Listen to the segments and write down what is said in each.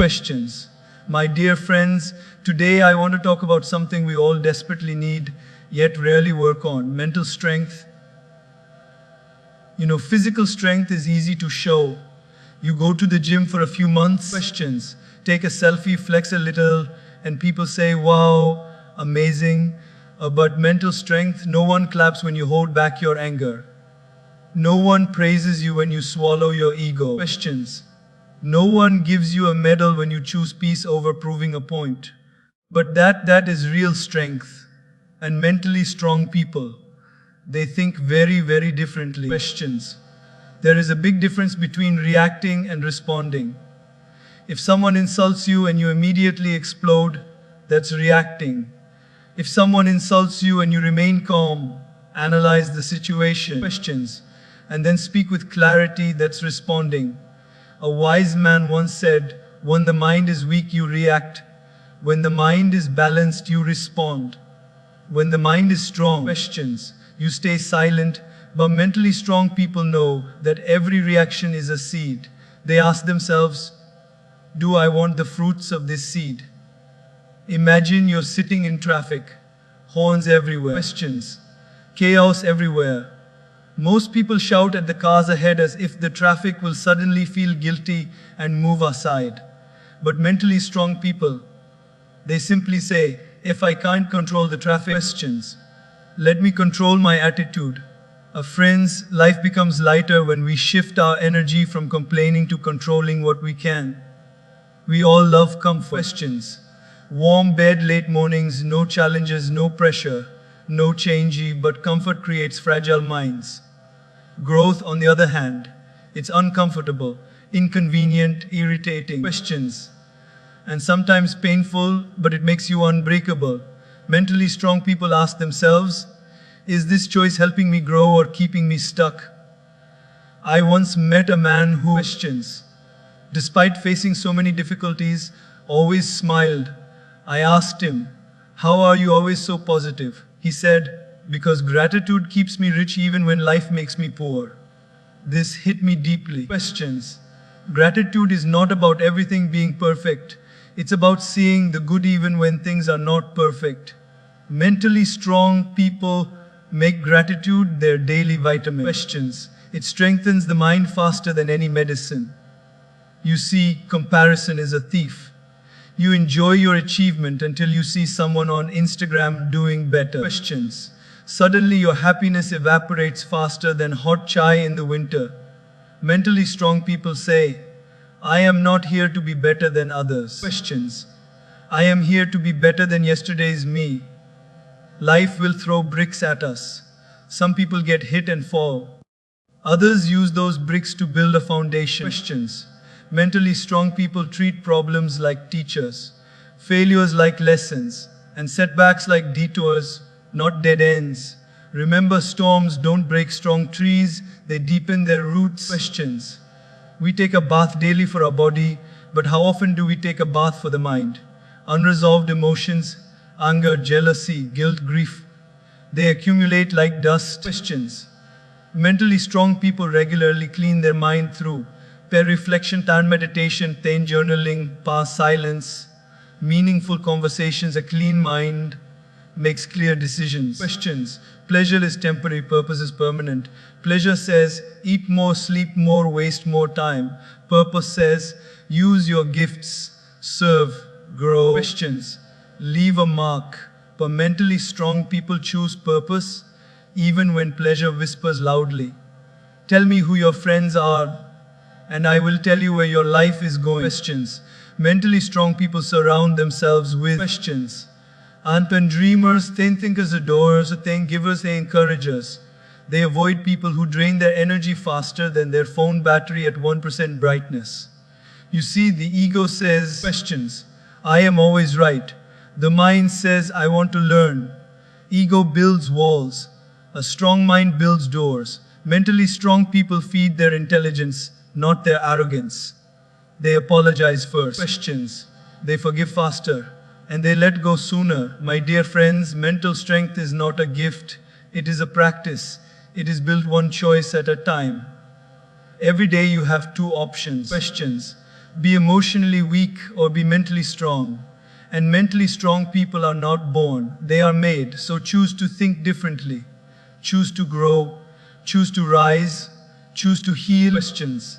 Questions. My dear friends, today I want to talk about something we all desperately need, yet rarely work on: mental strength. Physical strength is easy to show. You go to the gym for a few months, questions, take a selfie, flex a little, and people say, wow, amazing. But mental strength, no one claps when you hold back your anger. No one praises you when you swallow your ego. Questions. No one gives you a medal when you choose peace over proving a point. But that is real strength. And mentally strong people, they think very, very differently. Questions. There is a big difference between reacting and responding. If someone insults you and you immediately explode, that's reacting. If someone insults you and you remain calm, analyze the situation, questions, and then speak with clarity, that's responding. A wise man once said, when the mind is weak, you react. When the mind is balanced, you respond. When the mind is strong, questions, you stay silent. But mentally strong people know that every reaction is a seed. They ask themselves, do I want the fruits of this seed? Imagine you're sitting in traffic, horns everywhere, questions, chaos everywhere. Most people shout at the cars ahead as if the traffic will suddenly feel guilty and move aside. But mentally strong people, they simply say, if I can't control the traffic, questions, let me control my attitude. Friends, life becomes lighter when we shift our energy from complaining to controlling what we can. We all love comfort. Questions. Warm bed, late mornings, no challenges, no pressure, no changey, but comfort creates fragile minds. Growth, on the other hand, it's uncomfortable, inconvenient, irritating. Questions. And sometimes painful, but it makes you unbreakable. Mentally strong people ask themselves, is this choice helping me grow or keeping me stuck? I once met a man who, questions, despite facing so many difficulties, always smiled. I asked him, how are you always so positive? He said, because gratitude keeps me rich even when life makes me poor. This hit me deeply. Questions. Gratitude is not about everything being perfect. It's about seeing the good even when things are not perfect. Mentally strong people make gratitude their daily vitamin. Questions. It strengthens the mind faster than any medicine. You see, comparison is a thief. You enjoy your achievement until you see someone on Instagram doing better. Questions. Suddenly your happiness evaporates faster than hot chai in the winter. Mentally strong people say, I am not here to be better than others. Questions. I am here to be better than yesterday's me. Life will throw bricks at us. Some people get hit and fall. Others use those bricks to build a foundation. Questions. Mentally strong people treat problems like teachers, failures like lessons, and setbacks like detours, not dead ends. Remember, storms don't break strong trees, they deepen their roots. Questions. We take a bath daily for our body, but how often do we take a bath for the mind? Unresolved emotions, anger, jealousy, guilt, grief, they accumulate like dust. Questions. Mentally strong people regularly clean their mind through reflection, time meditation, then journaling, past silence, meaningful conversations. A clean mind makes clear decisions. Questions. Pleasure is temporary, purpose is permanent. Pleasure says, eat more, sleep more, waste more time. Purpose says, use your gifts, serve, grow. Questions. Leave a mark. But mentally strong people choose purpose, even when pleasure whispers loudly. Tell me who your friends are, and I will tell you where your life is going. Questions. Mentally strong people surround themselves with questions. Anpan dreamers, then thinkers, adorers, then givers, they encouragers. They avoid people who drain their energy faster than their phone battery at 1% brightness. You see, the ego says, questions, I am always right. The mind says, I want to learn. Ego builds walls. A strong mind builds doors. Mentally strong people feed their intelligence, not their arrogance. They apologize first. Questions. They forgive faster. And they let go sooner. My dear friends, mental strength is not a gift. It is a practice. It is built one choice at a time. Every day you have two options. Questions. Be emotionally weak or be mentally strong. And mentally strong people are not born, they are made. So choose to think differently. Choose to grow. Choose to rise. Choose to heal questions.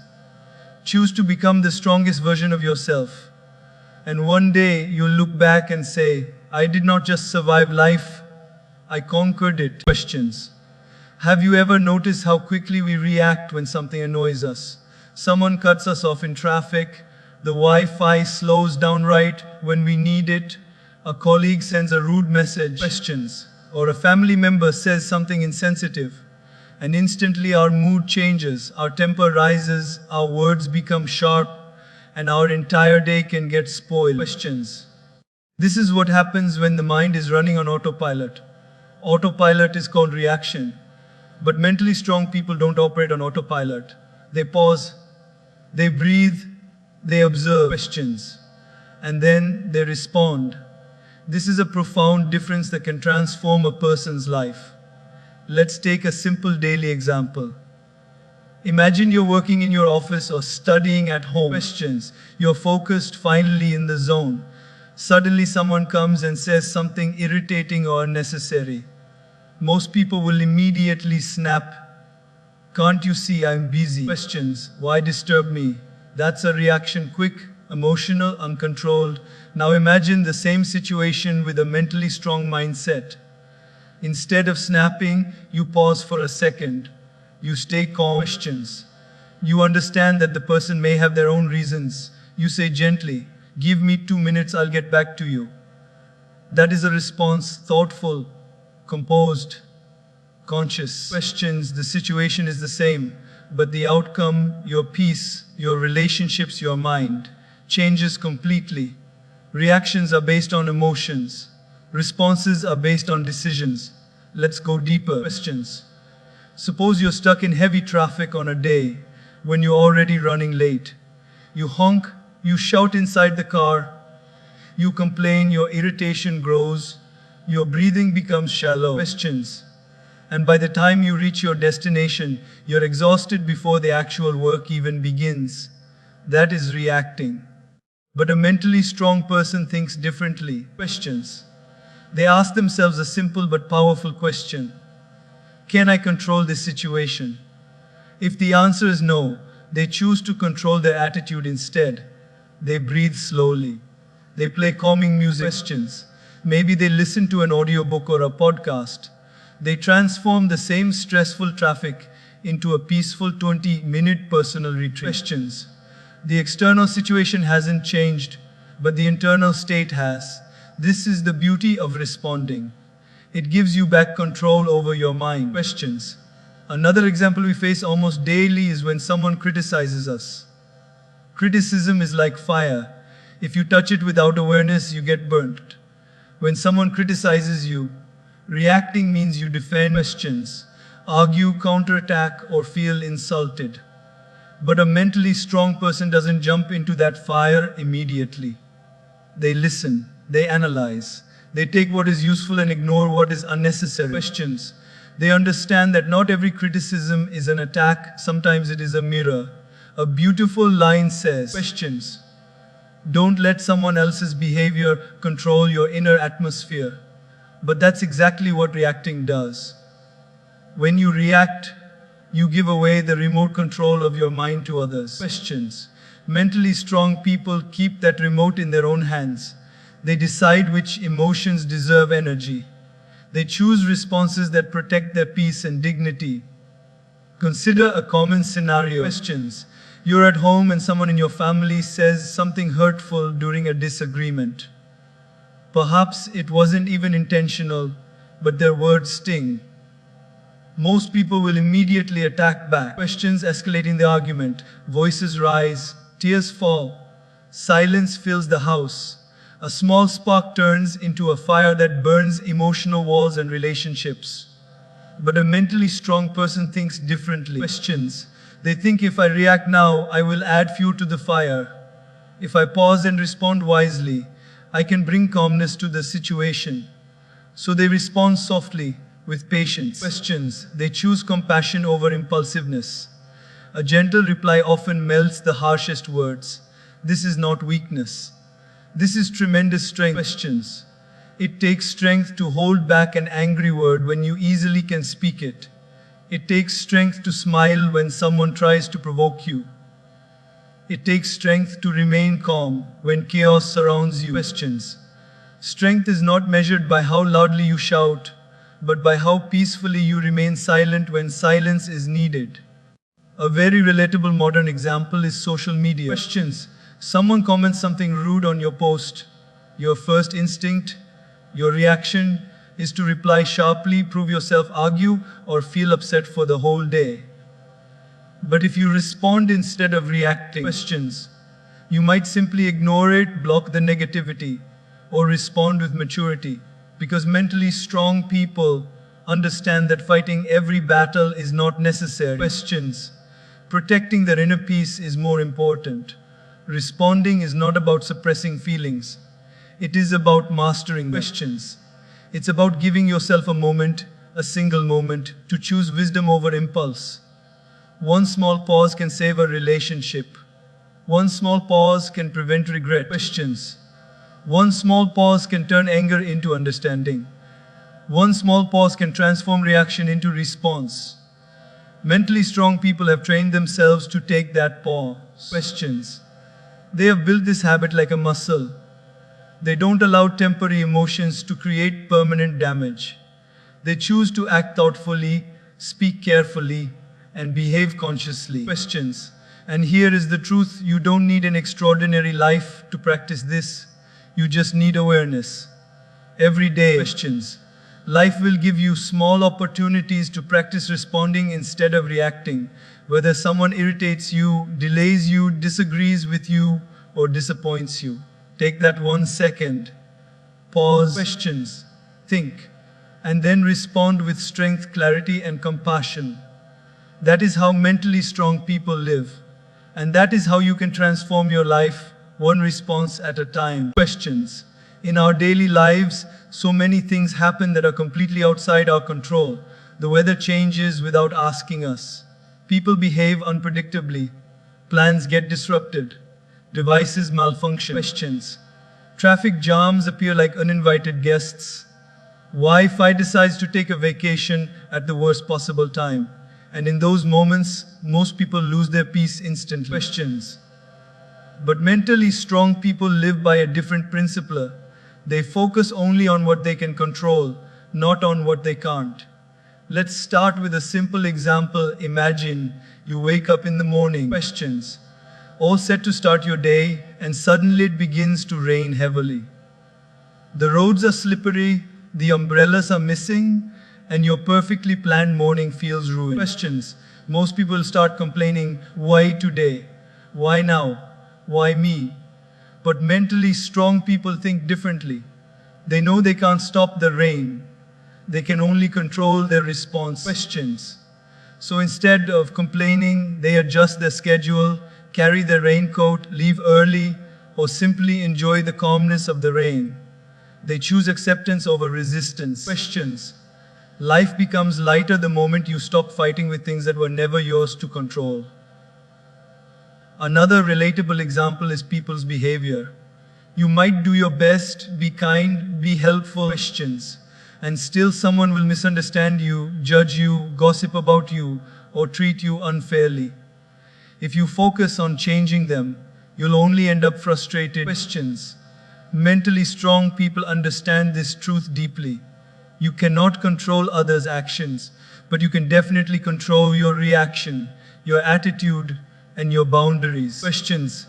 Choose to become the strongest version of yourself. And one day you'll look back and say, I did not just survive life, I conquered it. Questions. Have you ever noticed how quickly we react when something annoys us? Someone cuts us off in traffic, the Wi-Fi slows down right when we need it, a colleague sends a rude message, questions, or a family member says something insensitive, and instantly our mood changes, our temper rises, our words become sharp, and our entire day can get spoiled. Questions. This is what happens when the mind is running on autopilot. Autopilot is called reaction. But mentally strong people don't operate on autopilot. They pause, they breathe, they observe questions, and then they respond. This is a profound difference that can transform a person's life. Let's take a simple daily example. Imagine you're working in your office or studying at home. Questions. You're focused, finally in the zone. Suddenly someone comes and says something irritating or unnecessary. Most people will immediately snap. Can't you see I'm busy? Questions. Why disturb me? That's a reaction, quick, emotional, uncontrolled. Now imagine the same situation with a mentally strong mindset. Instead of snapping, you pause for a second. You stay calm. Questions. You understand that the person may have their own reasons. You say gently, give me 2 minutes, I'll get back to you. That is a response, thoughtful, composed, conscious. Questions. The situation is the same, but the outcome, your peace, your relationships, your mind, changes completely. Reactions are based on emotions. Responses are based on decisions. Let's go deeper. Questions. Suppose you're stuck in heavy traffic on a day when you're already running late. You honk, you shout inside the car, you complain, your irritation grows, your breathing becomes shallow. Questions. And by the time you reach your destination, you're exhausted before the actual work even begins. That is reacting. But a mentally strong person thinks differently. Questions. They ask themselves a simple but powerful question. Can I control this situation? If the answer is no, they choose to control their attitude instead. They breathe slowly. They play calming music. Questions. Maybe they listen to an audiobook or a podcast. They transform the same stressful traffic into a peaceful 20-minute personal retreat. Questions. The external situation hasn't changed, but the internal state has. This is the beauty of responding. It gives you back control over your mind. Questions. Another example we face almost daily is when someone criticizes us. Criticism is like fire. If you touch it without awareness, you get burnt. When someone criticizes you, reacting means you defend. Questions. Argue, counterattack, or feel insulted. But a mentally strong person doesn't jump into that fire immediately. They listen, they analyze, they take what is useful and ignore what is unnecessary. Questions. They understand that not every criticism is an attack, sometimes it is a mirror. A beautiful line says, questions. Don't let someone else's behavior control your inner atmosphere. But that's exactly what reacting does. When you react, you give away the remote control of your mind to others. Questions. Mentally strong people keep that remote in their own hands. They decide which emotions deserve energy. They choose responses that protect their peace and dignity. Consider a common scenario. Questions. You're at home and someone in your family says something hurtful during a disagreement. Perhaps it wasn't even intentional, but their words sting. Most people will immediately attack back. Questions escalating the argument. Voices rise, tears fall. Silence fills the house. A small spark turns into a fire that burns emotional walls and relationships. But a mentally strong person thinks differently. Questions. They think if I react now, I will add fuel to the fire. If I pause and respond wisely, I can bring calmness to the situation. So they respond softly, with patience. Questions. They choose compassion over impulsiveness. A gentle reply often melts the harshest words. This is not weakness. This is tremendous strength. Questions. It takes strength to hold back an angry word when you easily can speak it. It takes strength to smile when someone tries to provoke you. It takes strength to remain calm when chaos surrounds you. Questions. Strength is not measured by how loudly you shout, but by how peacefully you remain silent when silence is needed. A very relatable modern example is social media. Questions. Someone comments something rude on your post. Your first instinct, your reaction is to reply sharply, prove yourself, argue, or feel upset for the whole day. But if you respond instead of reacting, questions, you might simply ignore it, block the negativity, or respond with maturity. Because mentally strong people understand that fighting every battle is not necessary. Questions. Protecting their inner peace is more important. Responding is not about suppressing feelings. It is about mastering them. Questions. It's about giving yourself a moment, a single moment, to choose wisdom over impulse. One small pause can save a relationship. One small pause can prevent regret. Questions. One small pause can turn anger into understanding. One small pause can transform reaction into response. Mentally strong people have trained themselves to take that pause. Questions. They have built this habit like a muscle. They don't allow temporary emotions to create permanent damage. They choose to act thoughtfully, speak carefully, and behave consciously. Questions. And here is the truth: you don't need an extraordinary life to practice this. You just need awareness. Every day. Questions. Life will give you small opportunities to practice responding instead of reacting. Whether someone irritates you, delays you, disagrees with you, or disappoints you. Take that 1 second. Pause. Questions. Think. And then respond with strength, clarity, and compassion. That is how mentally strong people live. And that is how you can transform your life, one response at a time. Questions. In our daily lives, so many things happen that are completely outside our control. The weather changes without asking us. People behave unpredictably. Plans get disrupted. Devices malfunction. Questions. Traffic jams appear like uninvited guests. Wi-Fi decides to take a vacation at the worst possible time. And in those moments, most people lose their peace instantly. Questions. But mentally strong people live by a different principle. They focus only on what they can control, not on what they can't. Let's start with a simple example. Imagine you wake up in the morning. Questions. All set to start your day, and suddenly it begins to rain heavily. The roads are slippery, the umbrellas are missing, and your perfectly planned morning feels ruined. Questions. Most people start complaining, why today? Why now? Why me? But mentally strong people think differently. They know they can't stop the rain. They can only control their response. Questions. So instead of complaining, they adjust their schedule, carry their raincoat, leave early, or simply enjoy the calmness of the rain. They choose acceptance over resistance. Questions. Life becomes lighter the moment you stop fighting with things that were never yours to control. Another relatable example is people's behavior. You might do your best, be kind, be helpful, questions, and still someone will misunderstand you, judge you, gossip about you, or treat you unfairly. If you focus on changing them, you'll only end up frustrated. Questions. Mentally strong people understand this truth deeply. You cannot control others' actions, but you can definitely control your reaction, your attitude, and your boundaries. Questions.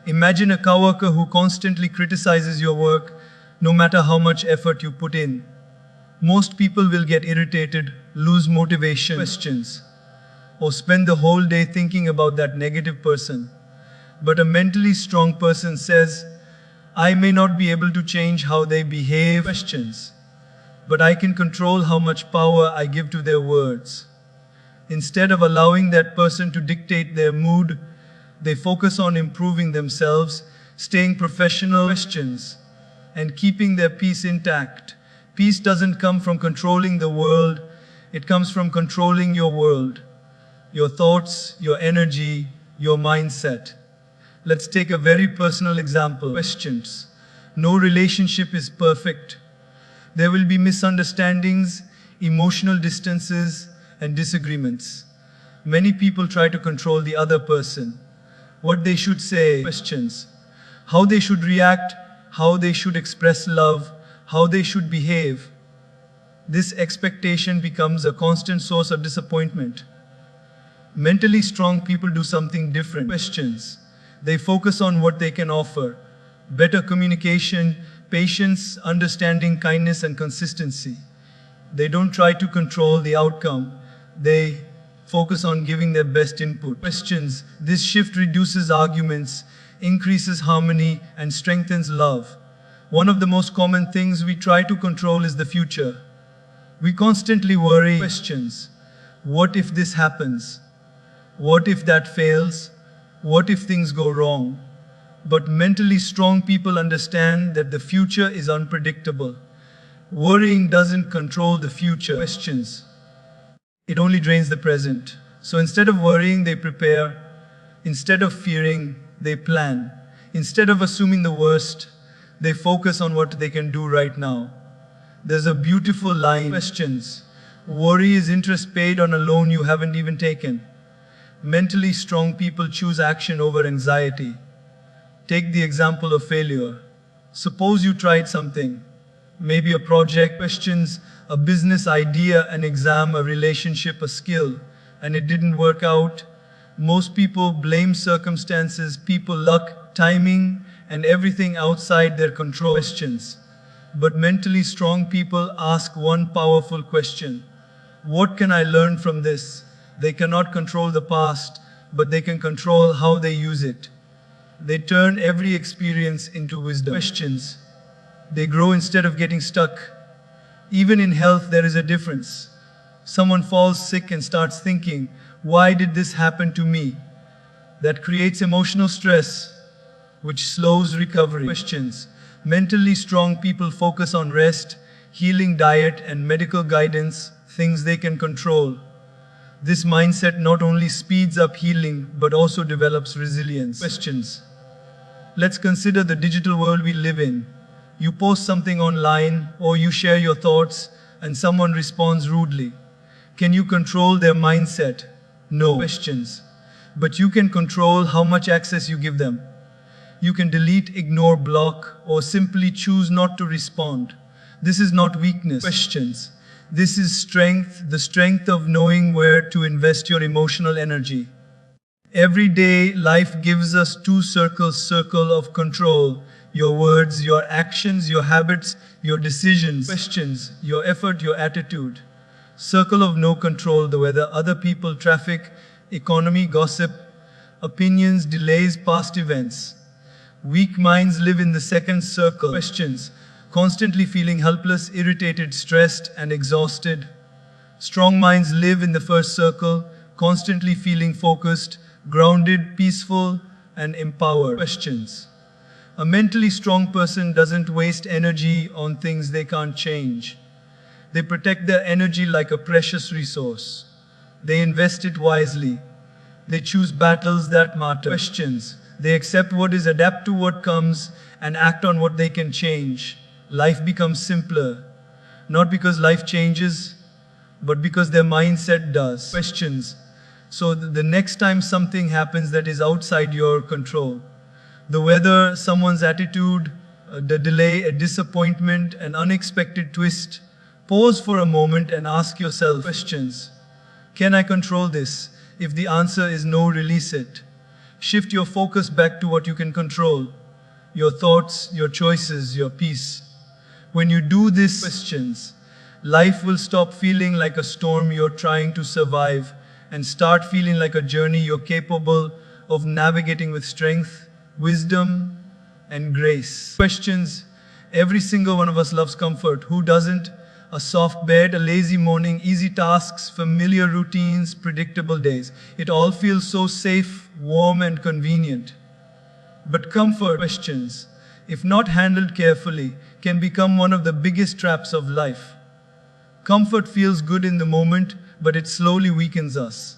Imagine a coworker who constantly criticizes your work, no matter how much effort you put in. Most people will get irritated, lose motivation. Questions. Or spend the whole day thinking about that negative person. But a mentally strong person says, I may not be able to change how they behave. Questions. But I can control how much power I give to their words. Instead of allowing that person to dictate their mood, they focus on improving themselves, staying professional. Questions. And keeping their peace intact. Peace doesn't come from controlling the world, it comes from controlling your world. Your thoughts, your energy, your mindset. Let's take a very personal example. Questions. No relationship is perfect. There will be misunderstandings, emotional distances, and disagreements. Many people try to control the other person. What they should say. Questions. How they should react, how they should express love, how they should behave. This expectation becomes a constant source of disappointment. Mentally strong people do something different. Questions. They focus on what they can offer. Better communication, patience, understanding, kindness, and consistency. They don't try to control the outcome. They focus on giving their best input. Questions. This shift reduces arguments, increases harmony, and strengthens love. One of the most common things we try to control is the future. We constantly worry. Questions. What if this happens? What if that fails? What if things go wrong? But mentally strong people understand that the future is unpredictable. Worrying doesn't control the future. Questions. It only drains the present. So instead of worrying, they prepare. Instead of fearing, they plan. Instead of assuming the worst, they focus on what they can do right now. There's a beautiful line. Questions. Worry is interest paid on a loan you haven't even taken. Mentally strong people choose action over anxiety. Take the example of failure. Suppose you tried something, maybe a project. Questions. A business idea, an exam, a relationship, a skill, and it didn't work out. Most people blame circumstances, people, luck, timing, and everything outside their control. Questions. But mentally strong people ask one powerful question. What can I learn from this? They cannot control the past, but they can control how they use it. They turn every experience into wisdom. Questions. They grow instead of getting stuck. Even in health, there is a difference. Someone falls sick and starts thinking, why did this happen to me? That creates emotional stress, which slows recovery. Questions. Mentally strong people focus on rest, healing, diet, and medical guidance, things they can control. This mindset not only speeds up healing, but also develops resilience. Questions. Let's consider the digital world we live in. You post something online, or you share your thoughts, and someone responds rudely. Can you control their mindset? No. Questions. But you can control how much access you give them. You can delete, ignore, block, or simply choose not to respond. This is not weakness. Questions. This is strength, the strength of knowing where to invest your emotional energy. Every day, life gives us two circles, circle of control. Your words, your actions, your habits, your decisions. Questions. Your effort, your attitude. Circle of no control, the weather, other people, traffic, economy, gossip, opinions, delays, past events. Weak minds live in the second circle. Questions. Constantly feeling helpless, irritated, stressed, and exhausted. Strong minds live in the first circle, constantly feeling focused, grounded, peaceful, and empowered. Questions. A mentally strong person doesn't waste energy on things they can't change. They protect their energy like a precious resource. They invest it wisely. They choose battles that matter. Questions. They accept what is, adapt to what comes, and act on what they can change. Life becomes simpler, not because life changes, but because their mindset does. Questions. So the next time something happens that is outside your control, the weather, someone's attitude, the delay, a disappointment, an unexpected twist, pause for a moment and ask yourself questions. Can I control this? If the answer is no, release it. Shift your focus back to what you can control. Your thoughts, your choices, your peace. When you do these questions, life will stop feeling like a storm you're trying to survive and start feeling like a journey you're capable of navigating with strength, wisdom, and grace. Questions. Every single one of us loves comfort. Who doesn't? A soft bed, a lazy morning, easy tasks, familiar routines, predictable days. It all feels so safe, warm, and convenient. But comfort, questions, if not handled carefully, can become one of the biggest traps of life. Comfort feels good in the moment, but it slowly weakens us.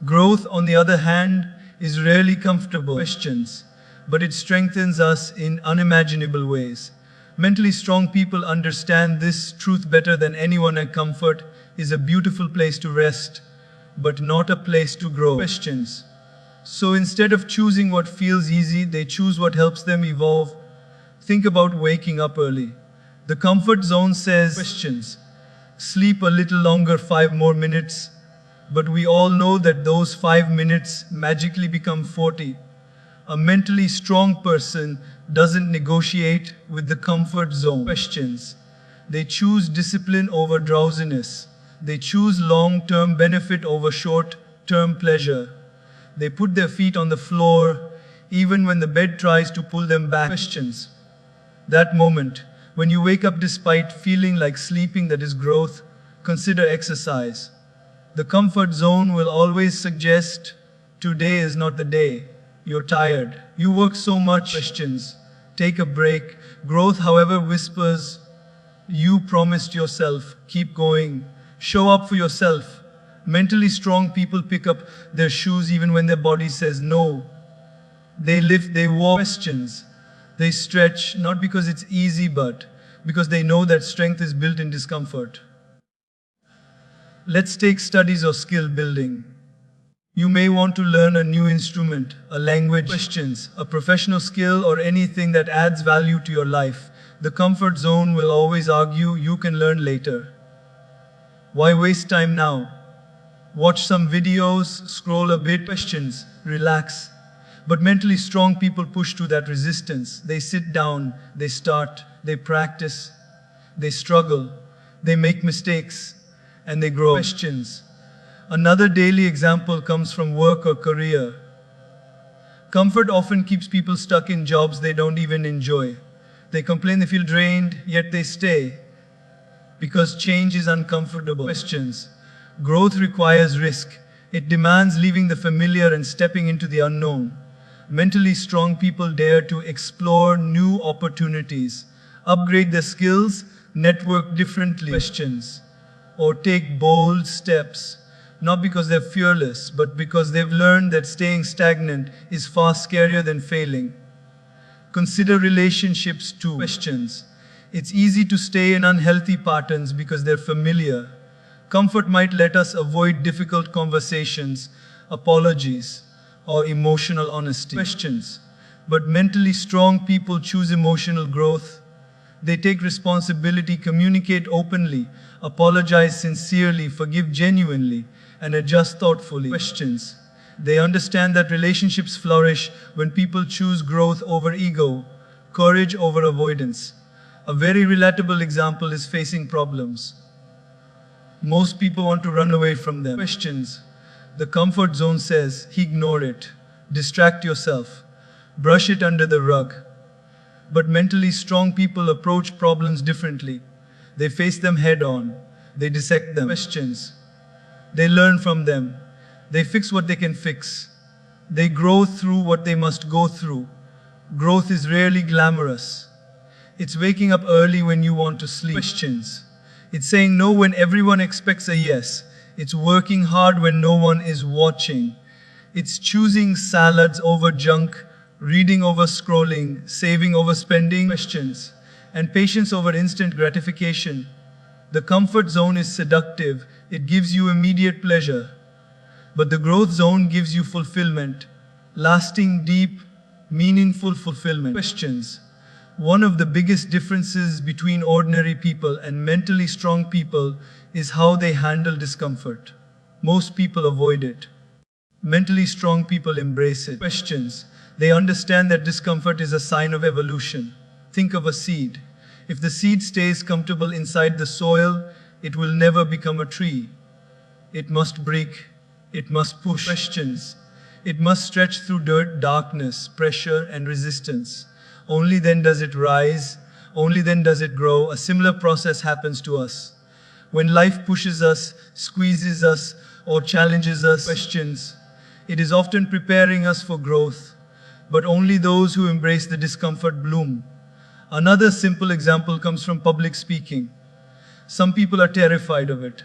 Growth, on the other hand, is rarely comfortable. Questions. but it strengthens us in unimaginable ways. Mentally strong people understand this truth better than anyone, and comfort is a beautiful place to rest, but not a place to grow. Questions. So instead of choosing what feels easy, they choose what helps them evolve. Think about waking up early. The comfort zone says, questions. Sleep a little longer, 5 more minutes. But we all know that those 5 minutes magically become 40. A mentally strong person doesn't negotiate with the comfort zone. Questions. They choose discipline over drowsiness. They choose long-term benefit over short-term pleasure. They put their feet on the floor even when the bed tries to pull them back. Questions. That moment, when you wake up despite feeling like sleeping, that is growth. Consider exercise. The comfort zone will always suggest, today is not the day. You're tired. You work so much. Questions. Take a break. Growth, however, whispers, you promised yourself. Keep going. Show up for yourself. Mentally strong people pick up their shoes even when their body says no. They lift, they walk. Questions. They stretch, not because it's easy, but because they know that strength is built in discomfort. Let's take studies or skill building. You may want to learn a new instrument, a language. Questions. A professional skill, or anything that adds value to your life. The comfort zone will always argue you can learn later. Why waste time now? Watch some videos, scroll a bit. Questions. Relax. But mentally strong people push to that resistance. They sit down, they start, they practice, they struggle, they make mistakes, and they grow. Questions. Another daily example comes from work or career. Comfort often keeps people stuck in jobs they don't even enjoy. They complain they feel drained, yet they stay because change is uncomfortable. Questions. Growth requires risk. It demands leaving the familiar and stepping into the unknown. Mentally strong people dare to explore new opportunities, upgrade their skills, network differently. Questions. Or take bold steps, not because they're fearless, but because they've learned that staying stagnant is far scarier than failing. Consider relationships too. Questions. It's easy to stay in unhealthy patterns because they're familiar. Comfort might let us avoid difficult conversations, apologies, or emotional honesty. Questions. But mentally strong people choose emotional growth. They take responsibility, communicate openly, apologize sincerely, forgive genuinely, and adjust thoughtfully. Questions. They understand that relationships flourish when people choose growth over ego, courage over avoidance. A very relatable example is facing problems. Most people want to run away from them. Questions. The comfort zone says, ignore it, distract yourself, brush it under the rug. But mentally strong people approach problems differently. They face them head on. They dissect them. Questions. They learn from them. They fix what they can fix. They grow through what they must go through. Growth is rarely glamorous. It's waking up early when you want to sleep. Questions. It's saying no when everyone expects a yes. It's working hard when no one is watching. It's choosing salads over junk, reading over scrolling, saving over spending. Questions. And patience over instant gratification. The comfort zone is seductive. It gives you immediate pleasure. But the growth zone gives you fulfillment, lasting, deep, meaningful fulfillment. Questions. One of the biggest differences between ordinary people and mentally strong people is how they handle discomfort. Most people avoid it. Mentally strong people embrace it. Questions. They understand that discomfort is a sign of evolution. Think of a seed. If the seed stays comfortable inside the soil, it will never become a tree. It must break. It must push. Questions. It must stretch through dirt, darkness, pressure, and resistance. Only then does it rise. Only then does it grow. A similar process happens to us. When life pushes us, squeezes us, or challenges us, questions, it is often preparing us for growth. But only those who embrace the discomfort bloom. Another simple example comes from public speaking. Some people are terrified of it.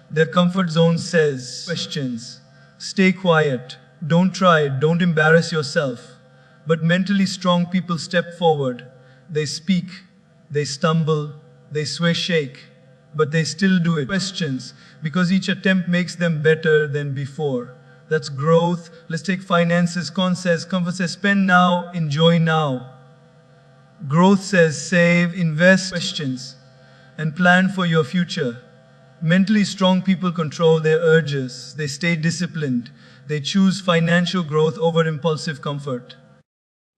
Their comfort zone says, questions, stay quiet, don't try, don't embarrass yourself. But mentally strong people step forward. They speak, they stumble, they sway, shake, but they still do it. Questions, because each attempt makes them better than before. That's growth. Let's take finances. Con says, comfort says, spend now, enjoy now. Growth says, save, invest, questions, and plan for your future. Mentally strong people control their urges. They stay disciplined. They choose financial growth over impulsive comfort.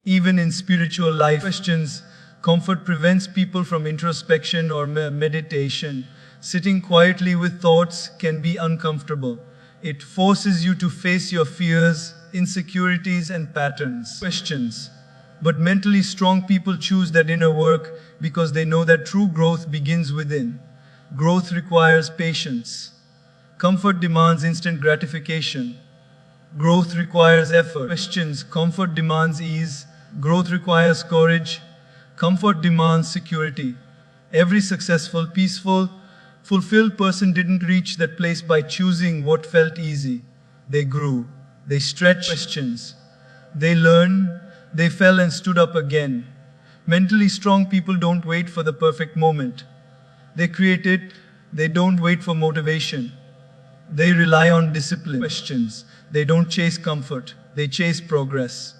Even in spiritual life, questions, comfort prevents people from introspection or meditation. Sitting quietly with thoughts can be uncomfortable. It forces you to face your fears, insecurities, and patterns. Questions. But mentally strong people choose that inner work because they know that true growth begins within. Growth requires patience. Comfort demands instant gratification. Growth requires effort. Questions. Comfort demands ease. Growth requires courage. Comfort demands security. Every successful, peaceful, fulfilled person didn't reach that place by choosing what felt easy. They grew. They stretched. Questions. They learned. They fell and stood up again. Mentally strong people don't wait for the perfect moment. They create it. They don't wait for motivation. They rely on discipline. Questions. They don't chase comfort. They chase progress.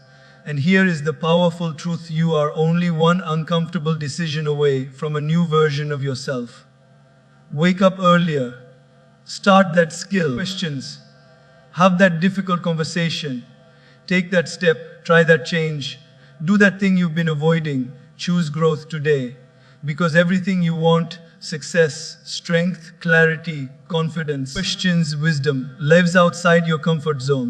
And here is the powerful truth: you are only one uncomfortable decision away from a new version of yourself. Wake up earlier. Start that skill. Questions. Have that difficult conversation. Take that step. Try that change. Do that thing you've been avoiding. Choose growth today. Because everything you want, success, strength, clarity, confidence, questions, wisdom, lives outside your comfort zone.